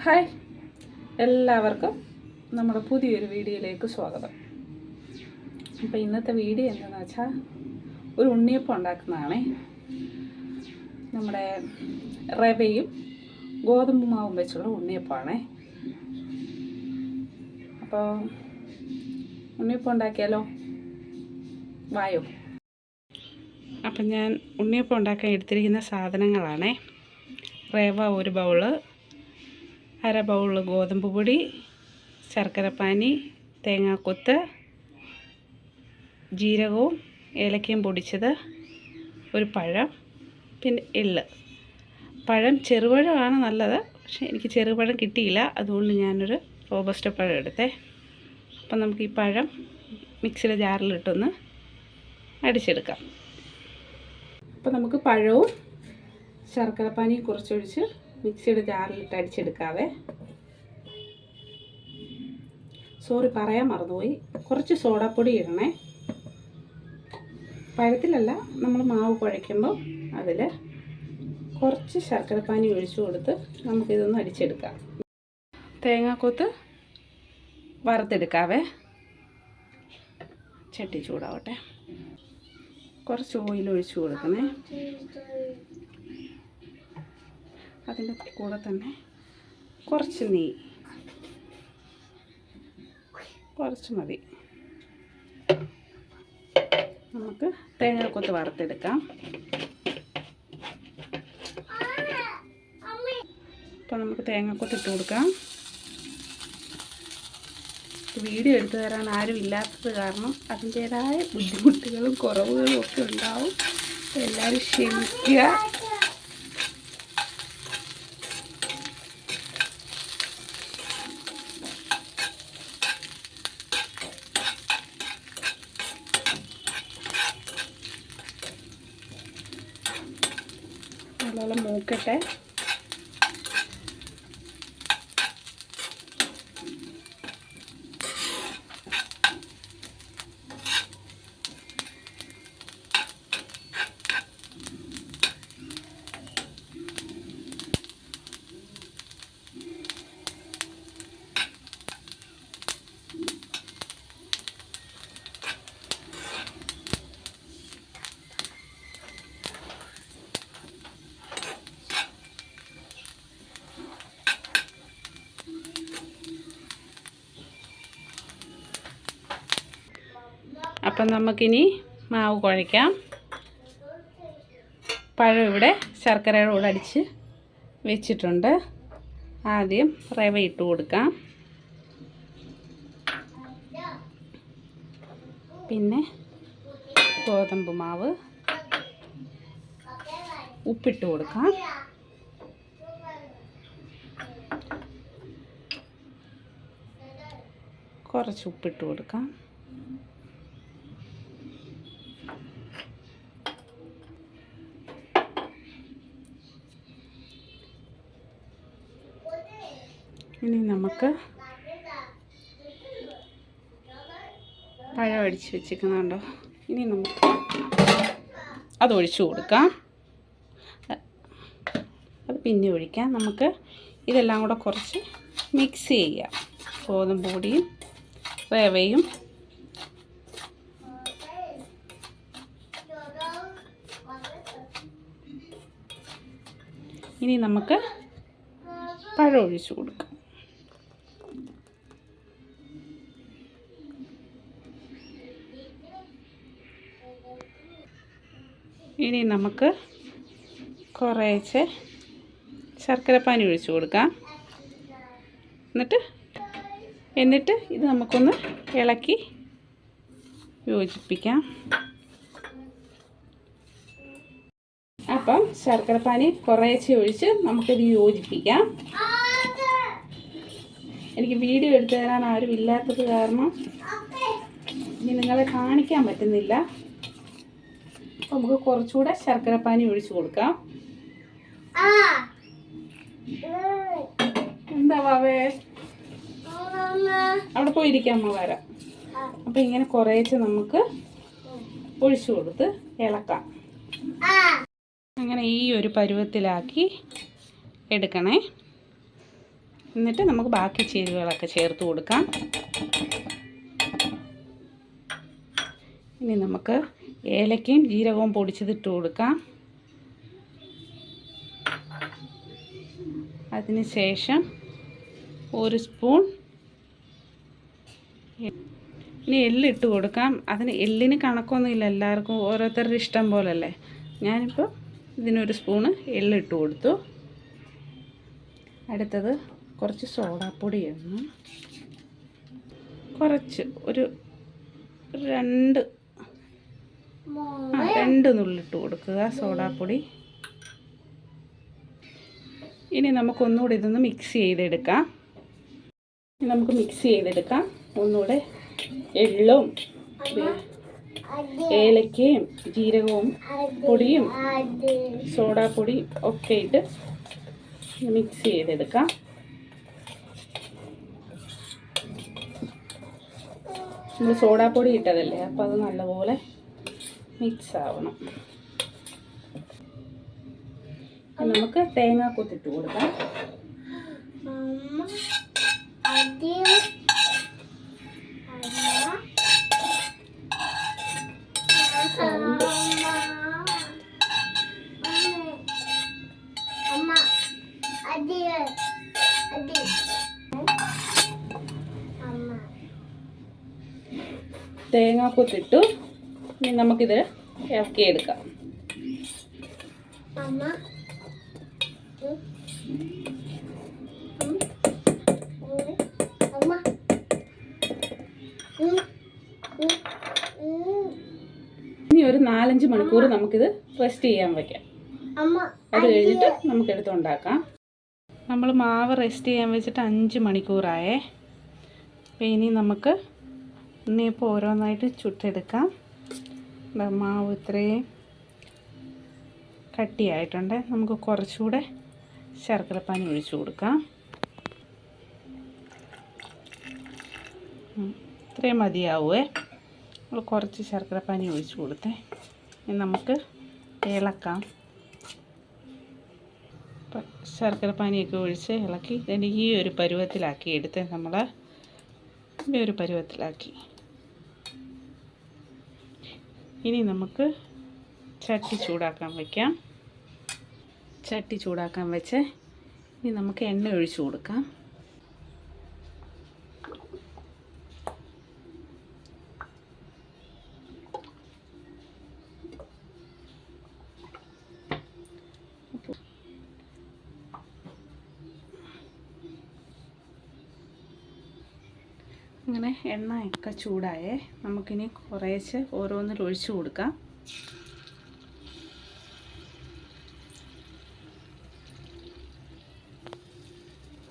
Hi, എല്ലാവർക്കും നമ്മുടെ പുതിയൊരു വീഡിയോയിലേക്ക് സ്വാഗതം. അപ്പോൾ ഇന്നത്തെ വീഡിയോ എന്താണെന്ന് വെച്ചാൽ ഒരു ഉണ്ണിയപ്പം ഉണ്ടാക്കുന്നതാണേ. നമ്മുടെ റവയും ഗോതമ്പ് മാവും വെച്ചുള്ള ഉണ്ണിയപ്പമാണേ. അപ്പോൾ ഉണ്ണിയപ്പം ഉണ്ടാക്കിയാലോ? വായോ. അപ്പം ഞാൻ ഉണ്ണിയപ്പം ഉണ്ടാക്കാൻ എടുത്തിരിക്കുന്ന സാധനങ്ങളാണേ: റവ 1 ബൗള്, 1/2 ബൗള് ഗോതമ്പ് പൊടി, ശർക്കരപ്പാനി, തേങ്ങാക്കൊത്ത്, ജീരകവും ഏലക്കയും പൊടിച്ചത്, ഒരു പഴം, പിന്നെ എള്ള്. പഴം ചെറുപഴമാണ് നല്ലത്, പക്ഷേ എനിക്ക് ചെറുപഴം കിട്ടിയില്ല, അതുകൊണ്ട് ഞാനൊരു റോബസ്റ്റ പഴം എടുത്തേ. അപ്പം നമുക്ക് ഈ പഴം മിക്സിയുടെ ജാറിലിട്ടൊന്ന് അടിച്ചെടുക്കാം. അപ്പം നമുക്ക് പഴവും ശർക്കരപ്പാനിയും കുറച്ചൊഴിച്ച് മിക്സിയുടെ ജാറിലിട്ട് അടിച്ചെടുക്കാവേ. പറയാൻ മറന്നുപോയി, കുറച്ച് സോഡാപ്പൊടി ഇടണേ. പഴത്തിലല്ല, നമ്മൾ മാവ് കുഴയ്ക്കുമ്പോൾ അതിൽ കുറച്ച് ശർക്കരപ്പാനി ഒഴിച്ചു കൊടുത്ത് നമുക്കിതൊന്ന് അടിച്ചെടുക്കാം. തേങ്ങാക്കൊത്ത് വറുത്തെടുക്കാവേ. ചട്ടി ചൂടാവട്ടെ. കുറച്ച് ഓയിൽ ഒഴിച്ചു കൊടുക്കണേ. അതിൻ്റെ കൂടെ തന്നെ കുറച്ച് നെയ്യ്, കുറച്ച് മതി. നമുക്ക് തേങ്ങാക്കൊത്ത് വറുത്തെടുക്കാം. അപ്പോൾ നമുക്ക് തേങ്ങാക്കൊത്ത് ഇട്ട് കൊടുക്കാം. വീഡിയോ എടുത്തു തരാൻ ആരും ഇല്ലാത്തത് കാരണം അതിൻ്റേതായ ബുദ്ധിമുട്ടുകളും കുറവുകളും ഒക്കെ ഉണ്ടാവും. എല്ലാവരും ക്ഷമിക്കുക. നല്ലോണം മൂക്കട്ടെ. അപ്പം നമുക്കിനി മാവ് കുഴയ്ക്കാം. പഴം ഇവിടെ ശർക്കരയുടെ കൂടെ അടിച്ച് വെച്ചിട്ടുണ്ട്. ആദ്യം റവ ഇട്ട് കൊടുക്കാം, പിന്നെ ഗോതമ്പ് മാവ്, ഉപ്പിട്ട് കൊടുക്കാം, കുറച്ച് ഉപ്പിട്ട് കൊടുക്കാം, ഇനി നമുക്ക് പഴം അടിച്ച് വെച്ചിരിക്കുന്നുണ്ടോ, ഇനി നമുക്ക് അതൊഴിച്ചു കൊടുക്കാം. അത് പിന്നെ ഒഴിക്കാം. നമുക്ക് ഇതെല്ലാം കൂടെ കുറച്ച് മിക്സ് ചെയ്യാം. ഗോതമ്പ് പൊടിയും റവയും ഇനി നമുക്ക് പഴം ഒഴിച്ചു കൊടുക്കാം. ഇനി നമുക്ക് കുറേശ്ശെ ശർക്കരപ്പാനി ഒഴിച്ചു കൊടുക്കാം. എന്നിട്ട് ഇത് നമുക്കൊന്ന് ഇളക്കി യോജിപ്പിക്കാം. അപ്പം ശർക്കരപ്പാനി കുറേശ്ശെ ഒഴിച്ച് നമുക്കിത് യോജിപ്പിക്കാം. എനിക്ക് വീഡിയോ എടുത്തു തരാൻ ആരും ഇല്ലാത്തത് കാരണം ഇനി നിങ്ങളെ കാണിക്കാൻ പറ്റുന്നില്ല. അപ്പോൾ നമുക്ക് കുറച്ചുകൂടെ ശർക്കരപ്പാനി ഒഴിച്ചു കൊടുക്കാം. എന്താ വാവേ, അവിടെ പോയിരിക്കാം, അമ്മ വരാം. അപ്പം ഇങ്ങനെ കുറേശ്ശെ നമുക്ക് ഒഴിച്ചു കൊടുത്ത് ഇളക്കാം. അങ്ങനെ ഈ ഒരു പരുവത്തിലാക്കി എടുക്കണേ. എന്നിട്ട് നമുക്ക് ബാക്കി ചേരുവകളൊക്കെ ചേർത്ത് കൊടുക്കാം. ഇനി നമുക്ക് ഏലക്കയും ജീരകവും പൊടിച്ചതിട്ട് കൊടുക്കാം. അതിനുശേഷം 1 സ്പൂൺ ഇനി എള്ളിട്ട് കൊടുക്കാം. അതിന് എള്ളിന് കണക്കൊന്നുമില്ല, എല്ലാവർക്കും ഓരോരുത്തരുടെ ഇഷ്ടം പോലല്ലേ. ഞാനിപ്പോൾ ഇതിനൊരു സ്പൂണ് എള്ളിട്ട് കൊടുത്തു. അടുത്തത് കുറച്ച് സോഡാപ്പൊടി ഇടണം. കുറച്ച് ഒരു 2 നുള്ളിട്ട് കൊടുക്കുക സോഡാപ്പൊടി. ഇനി നമുക്കൊന്നുകൂടി ഇതൊന്ന് മിക്സ് ചെയ്തെടുക്കാം. ഒന്നുകൂടെ എള്ളും ഏലക്കയും ജീരകവും പൊടിയും സോഡാപ്പൊടിയും ഒക്കെ ഇട്ട് മിക്സ് ചെയ്തെടുക്കാം. നമ്മൾ സോഡാപ്പൊടി ഇട്ടതല്ലേ, അപ്പോൾ അത് നല്ലപോലെ മിക്സ് ആവണം. നമുക്ക് തേങ്ങാക്കൊത്തിട്ട് കൊടുക്കാം. തേങ്ങാക്കൊത്തിട്ടു. ഇനി നമുക്കിത് ഇറക്കിയെടുക്കാം. ഇനി ഒരു 4-5 മണിക്കൂർ നമുക്കിത് റെസ്റ്റ് ചെയ്യാൻ വയ്ക്കാം. അത് കഴിഞ്ഞിട്ട് നമുക്കെടുത്തുണ്ടാക്കാം. നമ്മൾ മാവ് റെസ്റ്റ് ചെയ്യാൻ വെച്ചിട്ട് 5 മണിക്കൂറായേ. അപ്പോൾ ഇനി നമുക്ക് ഉണ്ണിയപ്പം ഓരോന്നായിട്ട് ചുട്ടെടുക്കാം. മാവ് ഇത്രയും കട്ടിയായിട്ടുണ്ട്. നമുക്ക് കുറച്ചുകൂടെ ശർക്കരപ്പാനി ഒഴിച്ചു കൊടുക്കാം. ഇത്രയും മതിയാവുമേ. നമ്മൾ കുറച്ച് ശർക്കരപ്പാനി ഒഴിച്ചു കൊടുത്തേ. ഇനി നമുക്ക് ഇളക്കാം. ശർക്കരപ്പാനിയൊക്കെ ഒഴിച്ച് ഇളക്കി ഇതിൻ്റെ ഈ ഒരു പരുവത്തിലാക്കി എടുത്ത് നമ്മൾ ഈ ഒരു പരുവത്തിലാക്കി. ഇനി നമുക്ക് ചട്ടി ചൂടാക്കാൻ വയ്ക്കാം. ചട്ടി ചൂടാക്കാൻ വെച്ച് ഇനി നമുക്ക് എണ്ണ ഒഴിച്ചു കൊടുക്കാം. അങ്ങനെ എണ്ണയൊക്കെ ചൂടായേ. നമുക്കിനി കുറേശ്ശെ ഓരോന്നിൽ ഒഴിച്ചു കൊടുക്കാം.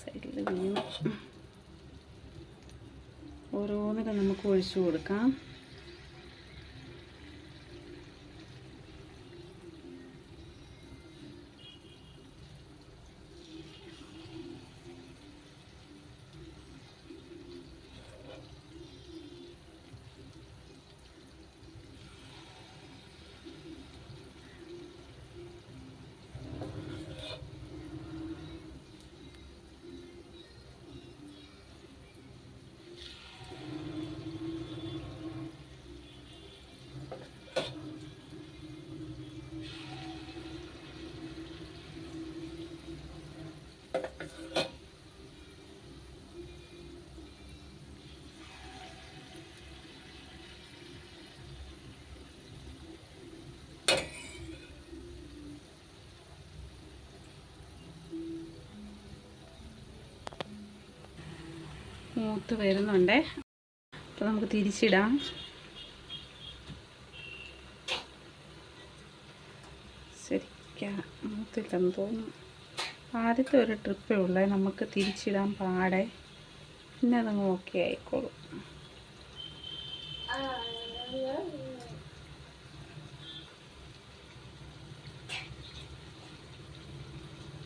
സൈഡിൽ വീണ് ഓരോന്നിലും നമുക്ക് ഒഴിച്ചു കൊടുക്കാം. മൂത്ത് വരുന്നുണ്ട്. അപ്പോൾ നമുക്ക് തിരിച്ചിടാം. ശരിക്കും മൂത്തില്ലെന്ന് തോന്നുന്നു. ആദ്യത്തെ ഒരു ട്രിപ്പേ ഉള്ളേ, നമുക്ക് തിരിച്ചിടാൻ പാടെ. പിന്നെ അതങ്ങ് ഓക്കെ ആയിക്കോളും.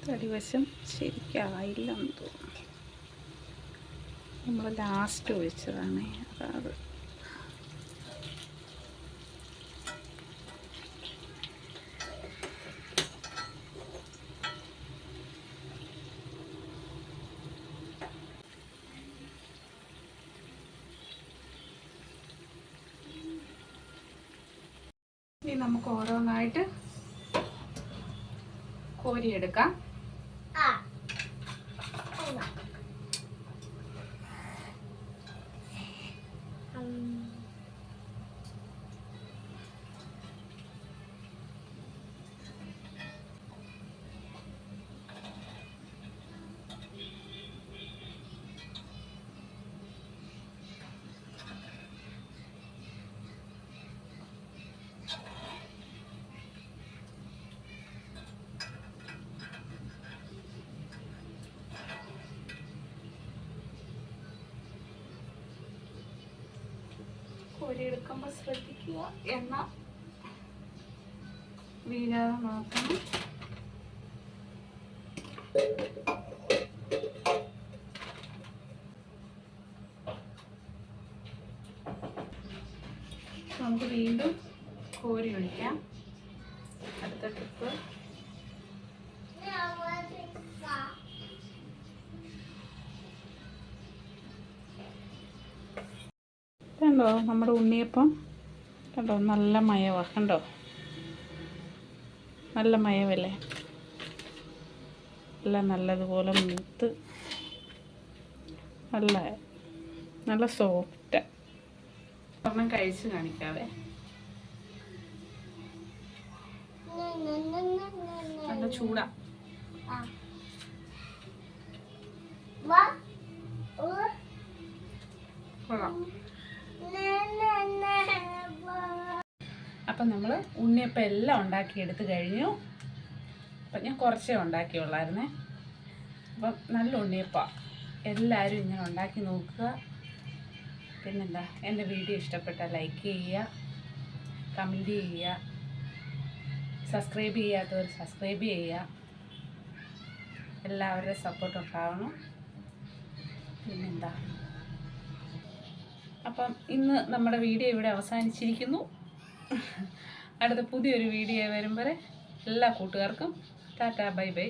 തടിവശം ശരിക്കായില്ലെന്ന് തോന്നുന്നു. നമ്മൾ ലാസ്റ്റ് ഒഴിച്ചതാണ് അത്. ഇനി നമുക്ക് ഓരോന്നായിട്ട് കോരിയെടുക്കാം. കോരിയെടുക്കുമ്പോൾ ശ്രദ്ധിക്കുക, എണ്ണ വീഴാതെ നോക്കണം. നമുക്ക് വീണ്ടും കോരി ഒഴിക്കാം. അടുത്ത ട്രിപ്പ് കണ്ടോ, നമ്മുടെ ഉണ്ണിയപ്പം കണ്ടോ, നല്ല മയവാ. കണ്ടോ, നല്ല മയവല്ലേ? എല്ലാം നല്ലതുപോലെ മൂത്ത് നല്ല സോഫ്റ്റ്. ഒരെണ്ണം കഴിച്ച് കാണിക്കാവേ. നല്ല ചൂടാ. കൊള്ളാം. അപ്പം നമ്മൾ ഉണ്ണിയപ്പം എല്ലാം ഉണ്ടാക്കിയെടുത്ത് കഴിഞ്ഞു. അപ്പം ഞാൻ കുറച്ചേ ഉണ്ടാക്കിയുള്ളായിരുന്നേ. അപ്പം നല്ല ഉണ്ണിയപ്പമാണ്. എല്ലാവരും ഇങ്ങനെ ഉണ്ടാക്കി നോക്കുക. പിന്നെന്താ, എൻ്റെ വീഡിയോ ഇഷ്ടപ്പെട്ടാൽ ലൈക്ക് ചെയ്യുക, കമൻറ്റ് ചെയ്യുക, സബ്സ്ക്രൈബ് ചെയ്യാത്തവർ സബ്സ്ക്രൈബ് ചെയ്യുക. എല്ലാവരുടെയും സപ്പോർട്ട് ഉണ്ടാവണം. പിന്നെന്താ, അപ്പം ഇന്ന് നമ്മുടെ വീഡിയോ ഇവിടെ അവസാനിച്ചിരിക്കുന്നു. അടുത്ത പുതിയൊരു വീഡിയോ വരും വരെ എല്ലാ കൂട്ടുകാർക്കും ടാറ്റാ, ബൈ ബൈ.